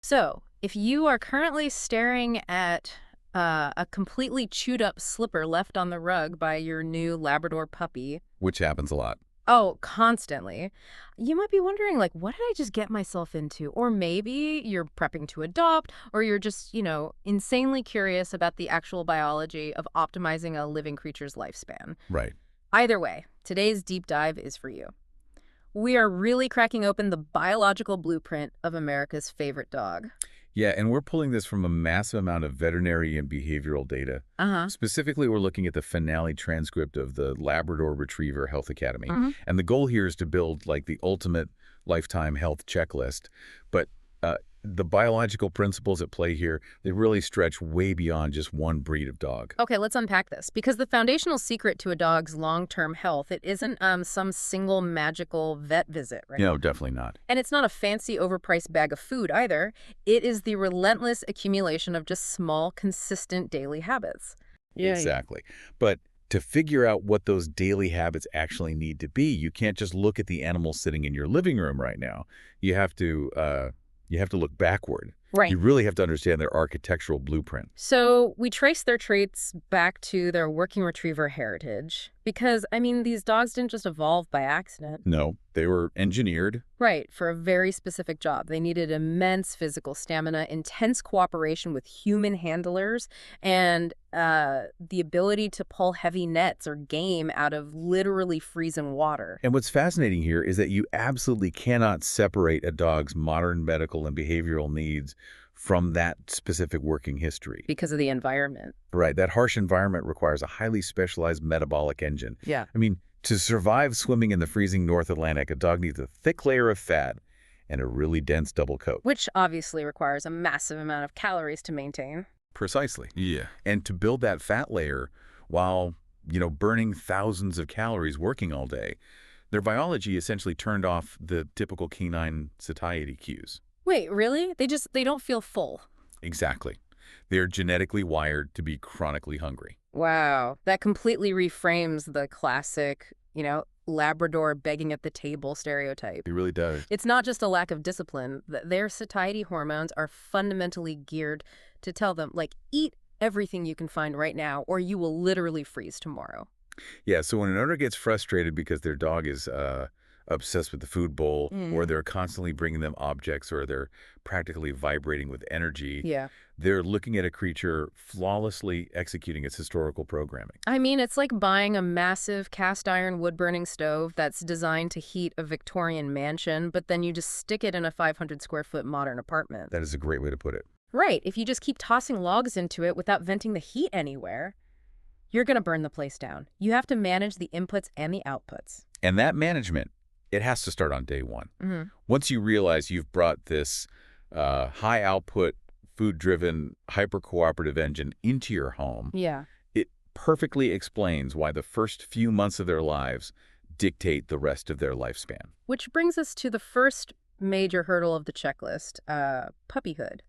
So, if you are currently staring at a completely chewed up slipper left on the rug by your new Labrador puppy, Which happens a lot. oh, constantly, you might be wondering, like, what did I just get myself into? Or maybe you're prepping to adopt, or you're just, insanely curious about the actual biology of optimizing a living creature's lifespan. Right. Either way, today's deep dive is for you. We are really cracking open the biological blueprint of America's favorite dog. Yeah, and we're pulling this from a massive amount of veterinary and behavioral data. Uh-huh. Specifically, we're looking at the finale transcript of the Labrador Retriever Health Academy. Hmm. And the goal here is to build like the ultimate lifetime health checklist. But the biological principles at play here, they really stretch way beyond just one breed of dog. Okay, let's unpack this. Because the foundational secret to a dog's long-term health, it isn't some single magical vet visit, right? No, definitely not. And it's not a fancy, overpriced bag of food either. It is the relentless accumulation of just small, consistent daily habits. Yeah. Exactly. But to figure out what those daily habits actually need to be, you can't just look at the animal sitting in your living room right now. You have to look backward. Right. You really have to understand their architectural blueprint. So we trace their traits back to their working retriever heritage because, these dogs didn't just evolve by accident. No, they were engineered. Right, for a very specific job. They needed immense physical stamina, intense cooperation with human handlers, and the ability to pull heavy nets or game out of literally freezing water. And what's fascinating here is that you absolutely cannot separate a dog's modern medical and behavioral needs from that specific working history. Because of the environment. Right, that harsh environment requires a highly specialized metabolic engine. Yeah. To survive swimming in the freezing North Atlantic, a dog needs a thick layer of fat and a really dense double coat. Which obviously requires a massive amount of calories to maintain. Precisely. Yeah. And to build that fat layer while, burning thousands of calories working all day, their biology essentially turned off the typical canine satiety cues. Wait, really? They don't feel full. Exactly. They're genetically wired to be chronically hungry. Wow. That completely reframes the classic, Labrador begging at the table stereotype. It really does. It's not just a lack of discipline. Their satiety hormones are fundamentally geared to tell them, like, eat everything you can find right now, or you will literally freeze tomorrow. Yeah, so when an owner gets frustrated because their dog is obsessed with the food bowl, or they're constantly bringing them objects, or they're practically vibrating with energy, Yeah. they're looking at a creature flawlessly executing its historical programming. It's like buying a massive cast iron wood-burning stove that's designed to heat a Victorian mansion, but then you just stick it in a 500-square-foot modern apartment. That is a great way to put it. Right. If you just keep tossing logs into it without venting the heat anywhere, you're going to burn the place down. You have to manage the inputs and the outputs. And that management, it has to start on day one. Once you realize you've brought this high-output, food-driven, hyper-cooperative engine into your home, Yeah. it perfectly explains why the first few months of their lives dictate the rest of their lifespan. Which brings us to the first major hurdle of the checklist, puppyhood.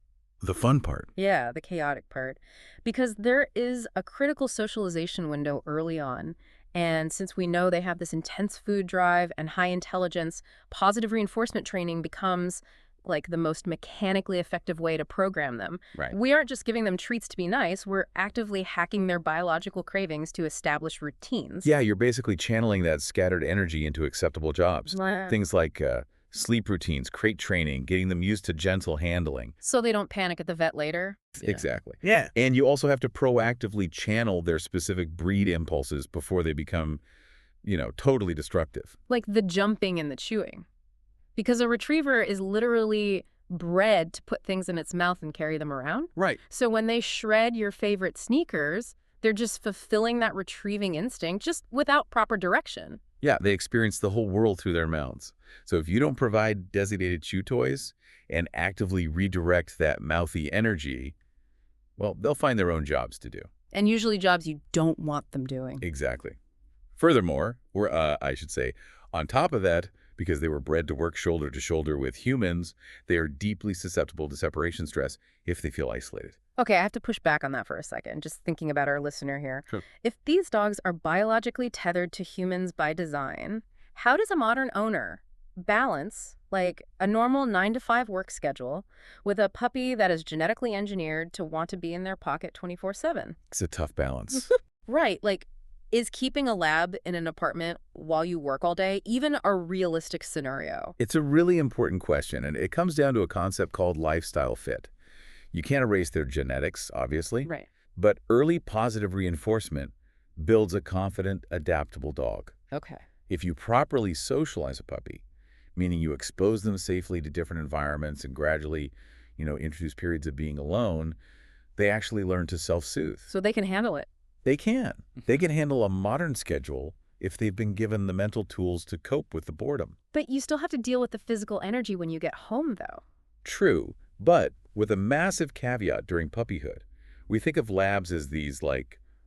The fun part. Yeah, the chaotic part. Because there is a critical socialization window early on. And since we know they have this intense food drive and high intelligence, positive reinforcement training becomes like the most mechanically effective way to program them. Right. We aren't just giving them treats to be nice, we're actively hacking their biological cravings to establish routines. Yeah, you're basically channeling that scattered energy into acceptable jobs. Wow. Things like sleep routines, crate training, getting them used to gentle handling. So they don't panic at the vet later. Exactly. Yeah. And you also have to proactively channel their specific breed impulses before they become, totally destructive. Like the jumping and the chewing. Because a retriever is literally bred to put things in its mouth and carry them around. Right. So when they shred your favorite sneakers, they're just fulfilling that retrieving instinct just without proper direction. Yeah, they experience the whole world through their mouths. So if you don't provide designated chew toys and actively redirect that mouthy energy, well, they'll find their own jobs to do. And usually jobs you don't want them doing. Exactly. Furthermore, or I should say, on top of that, because they were bred to work shoulder to shoulder with humans, they are deeply susceptible to separation stress if they feel isolated. Okay, I have to push back on that for a second, just thinking about our listener here. Sure. If these dogs are biologically tethered to humans by design, how does a modern owner balance Like a normal 9 to 5 work schedule with a puppy that is genetically engineered to want to be in their pocket 24/7. It's a tough balance. Right. Like, is keeping a lab in an apartment while you work all day even a realistic scenario? It's a really important question, and it comes down to a concept called lifestyle fit. You can't erase their genetics, obviously, Right. but early positive reinforcement builds a confident, adaptable dog. Okay. If you properly socialize a puppy, meaning you expose them safely to different environments and gradually, introduce periods of being alone, they actually learn to self-soothe. So they can handle it. They can. They can handle a modern schedule if they've been given the mental tools to cope with the boredom. But you still have to deal with the physical energy when you get home, though. True, but with a massive caveat during puppyhood. We think of labs as these,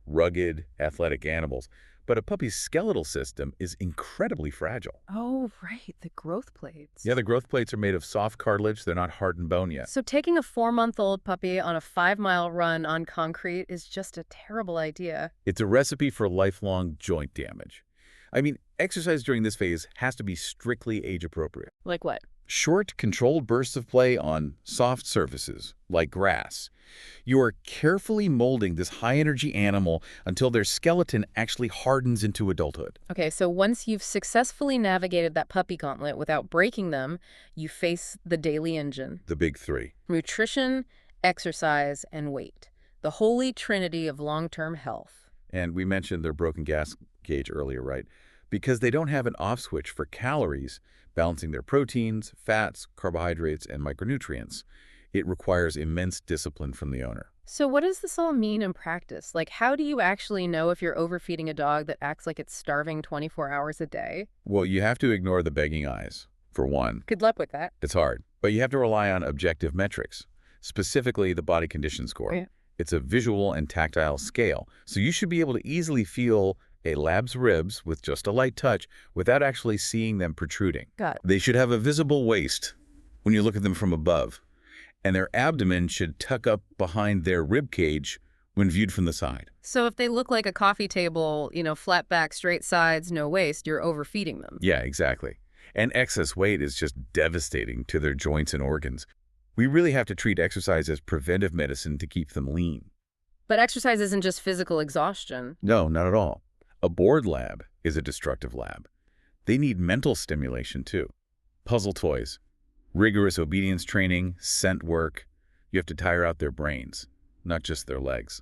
rugged, athletic animals, but a puppy's skeletal system is incredibly fragile. Oh, right. The growth plates. Yeah, the growth plates are made of soft cartilage. They're not hardened bone yet. So taking a 4-month-old puppy on a 5-mile run on concrete is just a terrible idea. It's a recipe for lifelong joint damage. I mean, exercise during this phase has to be strictly age-appropriate. Like what? Short, controlled bursts of play on soft surfaces, like grass. You are carefully molding this high-energy animal until their skeleton actually hardens into adulthood. Okay, so once you've successfully navigated that puppy gauntlet without breaking them, you face the daily engine. The big three. Nutrition, exercise, and weight. The holy trinity of long-term health. And we mentioned their broken gas gauge earlier, right? Because they don't have an off switch for calories, balancing their proteins, fats, carbohydrates, and micronutrients. It requires immense discipline from the owner. So what does this all mean in practice? Like, how do you actually know if you're overfeeding a dog that acts like it's starving 24 hours a day? Well, you have to ignore the begging eyes, for one. Good luck with that. It's hard, but you have to rely on objective metrics, specifically the body condition score. Yeah. It's a visual and tactile scale, so you should be able to easily feel a lab's ribs with just a light touch without actually seeing them protruding. Got it. They should have a visible waist when you look at them from above, and their abdomen should tuck up behind their rib cage when viewed from the side. So if they look like a coffee table, flat back, straight sides, no waist, you're overfeeding them. Yeah, exactly. And excess weight is just devastating to their joints and organs. We really have to treat exercise as preventive medicine to keep them lean. But exercise isn't just physical exhaustion. No, not at all. A bored lab is a destructive lab. They need mental stimulation, too. Puzzle toys, rigorous obedience training, scent work. You have to tire out their brains, not just their legs.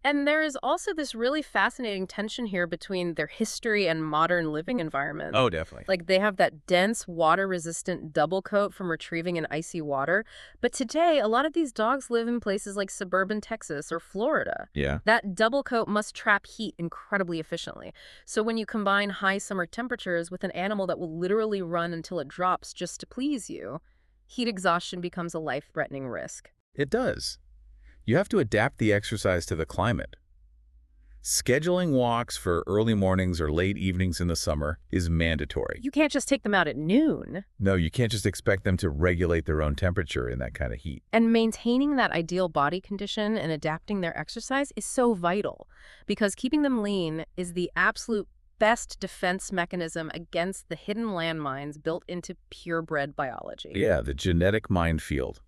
And there is also this really fascinating tension here between their history and modern living environment. Oh, definitely. Like they have that dense, water-resistant double coat from retrieving in icy water. But today, a lot of these dogs live in places like suburban Texas or Florida. Yeah. That double coat must trap heat incredibly efficiently. So when you combine high summer temperatures with an animal that will literally run until it drops just to please you, heat exhaustion becomes a life-threatening risk. It does. You have to adapt the exercise to the climate. Scheduling walks for early mornings or late evenings in the summer is mandatory. You can't just take them out at noon. No, you can't just expect them to regulate their own temperature in that kind of heat. And maintaining that ideal body condition and adapting their exercise is so vital because keeping them lean is the absolute best defense mechanism against the hidden landmines built into purebred biology. Yeah, the genetic minefield.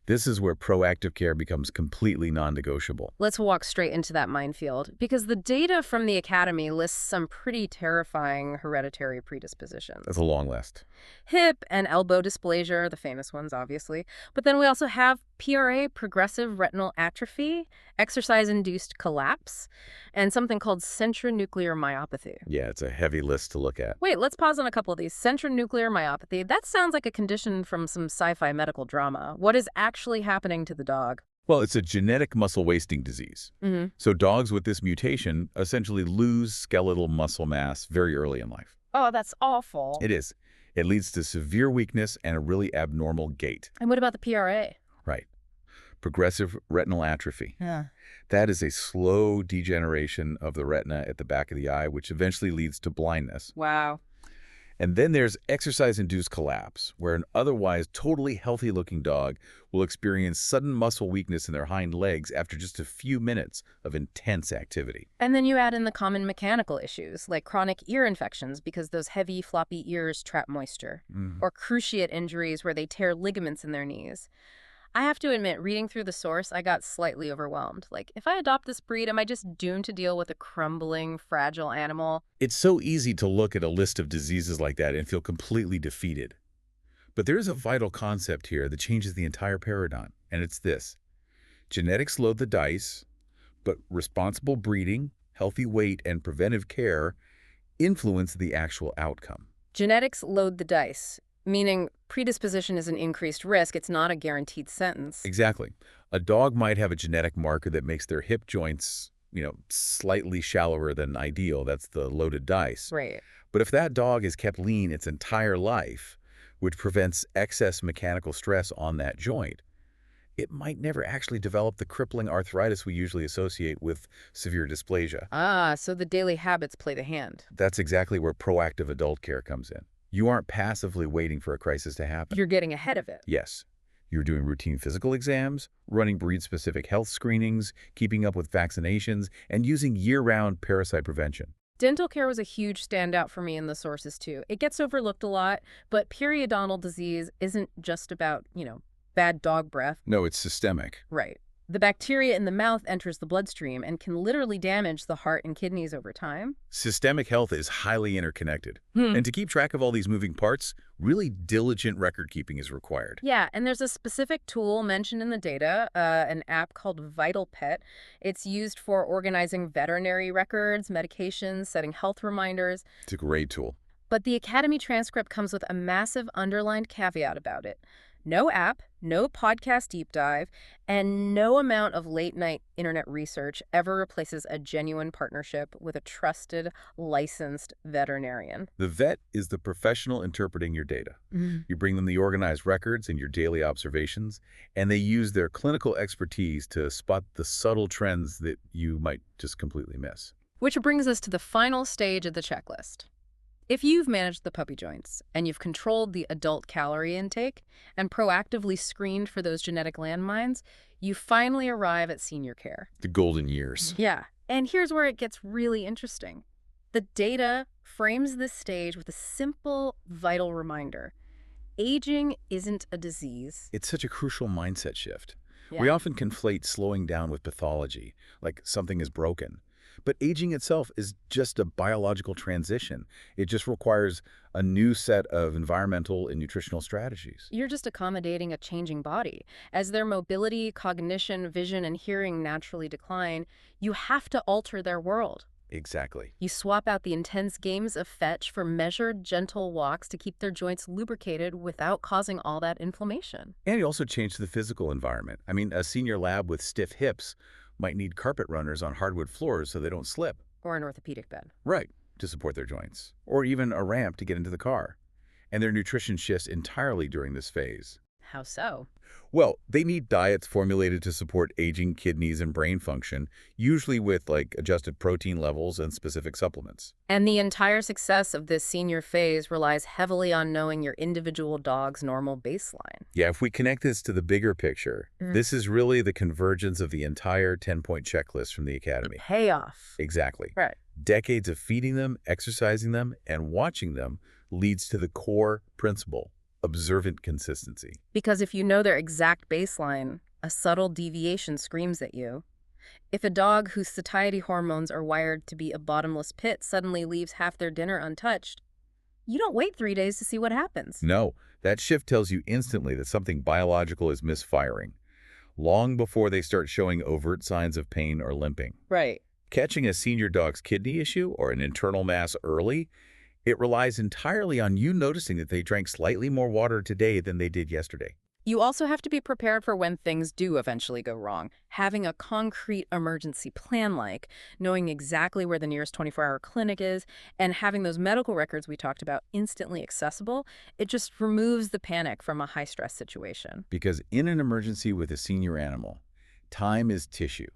This is where proactive care becomes completely non-negotiable. Let's walk straight into that minefield, because the data from the Academy lists some pretty terrifying hereditary predispositions. That's a long list. Hip and elbow dysplasia are the famous ones, obviously. But then we also have PRA, progressive retinal atrophy, exercise-induced collapse, and something called centronuclear myopathy. Yeah, it's a heavy list to look at. Wait, let's pause on a couple of these. Centronuclear myopathy, that sounds like a condition from some sci-fi medical drama. What is actually happening to the dog? Well, it's a genetic muscle wasting disease. So dogs with this mutation essentially lose skeletal muscle mass very early in life. Oh, that's awful. It is. It leads to severe weakness and a really abnormal gait. And what about the PRA? Right. Progressive retinal atrophy. Yeah. That is a slow degeneration of the retina at the back of the eye, which eventually leads to blindness. Wow. And then there's exercise-induced collapse, where an otherwise totally healthy-looking dog will experience sudden muscle weakness in their hind legs after just a few minutes of intense activity. And then you add in the common mechanical issues, like chronic ear infections because those heavy, floppy ears trap moisture, Mhm. or cruciate injuries where they tear ligaments in their knees. I have to admit, reading through the source, I got slightly overwhelmed. Like, if I adopt this breed, am I just doomed to deal with a crumbling, fragile animal? It's so easy to look at a list of diseases like that and feel completely defeated. But there is a vital concept here that changes the entire paradigm, and it's this. Genetics load the dice, but responsible breeding, healthy weight, and preventive care influence the actual outcome. Genetics load the dice, meaning predisposition is an increased risk. It's not a guaranteed sentence. Exactly. A dog might have a genetic marker that makes their hip joints, slightly shallower than ideal. That's the loaded dice. Right. But if that dog is kept lean its entire life, which prevents excess mechanical stress on that joint, it might never actually develop the crippling arthritis we usually associate with severe dysplasia. Ah, so the daily habits play the hand. That's exactly where proactive adult care comes in. You aren't passively waiting for a crisis to happen. You're getting ahead of it. Yes. You're doing routine physical exams, running breed-specific health screenings, keeping up with vaccinations, and using year-round parasite prevention. Dental care was a huge standout for me in the sources, too. It gets overlooked a lot, but periodontal disease isn't just about, bad dog breath. No, it's systemic. Right. The bacteria in the mouth enters the bloodstream and can literally damage the heart and kidneys over time. Systemic health is highly interconnected. Hmm. And to keep track of all these moving parts, really diligent record keeping is required. Yeah, and there's a specific tool mentioned in the data, an app called Vital Pet. It's used for organizing veterinary records, medications, setting health reminders. It's a great tool. But the Academy transcript comes with a massive underlined caveat about it. No app, no podcast deep dive, and no amount of late-night internet research ever replaces a genuine partnership with a trusted, licensed veterinarian. The vet is the professional interpreting your data. You bring them the organized records and your daily observations, and they use their clinical expertise to spot the subtle trends that you might just completely miss. Which brings us to the final stage of the checklist. If you've managed the puppy joints, and you've controlled the adult calorie intake, and proactively screened for those genetic landmines, you finally arrive at senior care. The golden years. Yeah, and here's where it gets really interesting. The data frames this stage with a simple, vital reminder. Aging isn't a disease. It's such a crucial mindset shift. Yeah. We often conflate slowing down with pathology, like something is broken. But aging itself is just a biological transition. It just requires a new set of environmental and nutritional strategies. You're just accommodating a changing body. As their mobility, cognition, vision, and hearing naturally decline, you have to alter their world. Exactly. You swap out the intense games of fetch for measured, gentle walks to keep their joints lubricated without causing all that inflammation. And you also change the physical environment. I mean, a senior lab with stiff hips might need carpet runners on hardwood floors so they don't slip. Or an orthopedic bed. Right, to support their joints. Or even a ramp to get into the car. And their nutrition shifts entirely during this phase. How so? Well, they need diets formulated to support aging kidneys and brain function, usually with adjusted protein levels and specific supplements. And the entire success of this senior phase relies heavily on knowing your individual dog's normal baseline. Yeah, if we connect this to the bigger picture, this is really the convergence of the entire 10-point checklist from the Academy. Payoff. Exactly. Right. Decades of feeding them, exercising them, and watching them leads to the core principle: observant consistency. Because if you know their exact baseline, a subtle deviation screams at you. If a dog whose satiety hormones are wired to be a bottomless pit suddenly leaves half their dinner untouched, you don't wait 3 days to see what happens. No, that shift tells you instantly that something biological is misfiring, long before they start showing overt signs of pain or limping. Right. Catching a senior dog's kidney issue or an internal mass early, it relies entirely on you noticing that they drank slightly more water today than they did yesterday. You also have to be prepared for when things do eventually go wrong. Having a concrete emergency plan, like knowing exactly where the nearest 24-hour clinic is and having those medical records we talked about instantly accessible, it just removes the panic from a high-stress situation. Because in an emergency with a senior animal, time is tissue.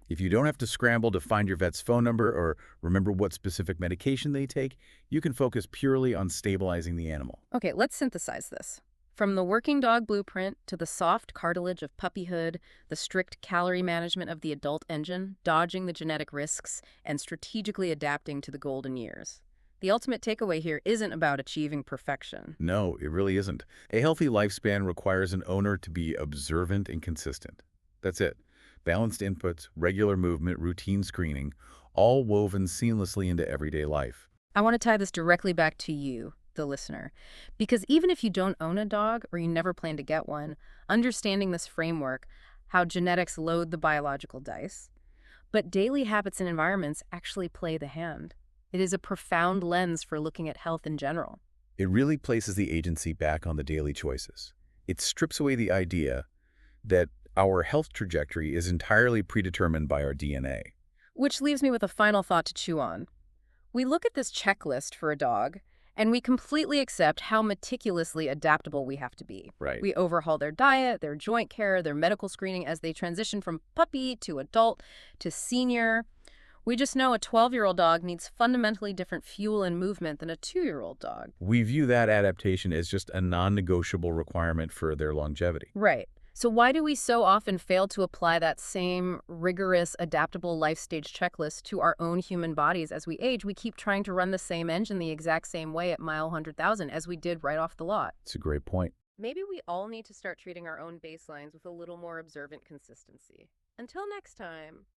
If you don't have to scramble to find your vet's phone number or remember what specific medication they take, you can focus purely on stabilizing the animal. Okay, let's synthesize this. From the working dog blueprint to the soft cartilage of puppyhood, the strict calorie management of the adult engine, dodging the genetic risks, and strategically adapting to the golden years. The ultimate takeaway here isn't about achieving perfection. No, it really isn't. A healthy lifespan requires an owner to be observant and consistent. That's it. Balanced inputs, regular movement, routine screening, all woven seamlessly into everyday life. I want to tie this directly back to you, the listener, because even if you don't own a dog or you never plan to get one, understanding this framework, how genetics load the biological dice, but daily habits and environments actually play the hand. It is a profound lens for looking at health in general. It really places the agency back on the daily choices. It strips away the idea that our health trajectory is entirely predetermined by our DNA. Which leaves me with a final thought to chew on. We look at this checklist for a dog, and we completely accept how meticulously adaptable we have to be. Right. We overhaul their diet, their joint care, their medical screening as they transition from puppy to adult to senior. We just know a 12-year-old dog needs fundamentally different fuel and movement than a 2-year-old dog. We view that adaptation as just a non-negotiable requirement for their longevity. Right. So why do we so often fail to apply that same rigorous, adaptable life stage checklist to our own human bodies as we age? We keep trying to run the same engine the exact same way at mile 100,000 as we did right off the lot. It's a great point. Maybe we all need to start treating our own baselines with a little more observant consistency. Until next time.